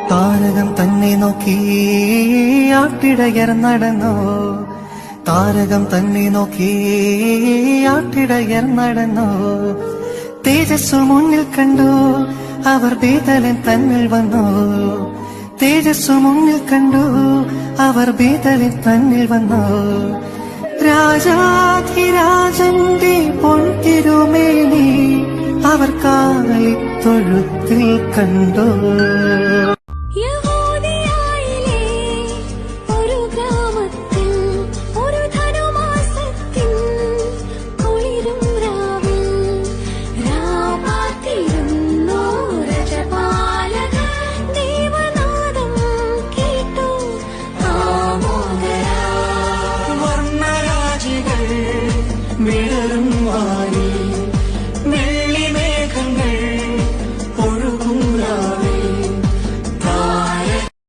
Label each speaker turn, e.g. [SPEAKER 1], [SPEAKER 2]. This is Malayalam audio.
[SPEAKER 1] താരകം തന്നെ നോക്കി ആട്ടിടയർ നടന്നോ, താരകം തന്നെ നോക്കി ആട്ടിടയർ നടന്നോ. തേജസ്സു മുന്നിൽ കണ്ടു അവർ ബേതലൻ തന്നിൽ വന്നു, തേജസ്സു മുന്നിൽ കണ്ടു അവർ ബേതലൻ തന്നിൽ വന്നു. രാജാധിരാജന്റെ പൊൻതിരുമേനി അവർ കാലിത്തൊഴുത്തിൽ കണ്ടു.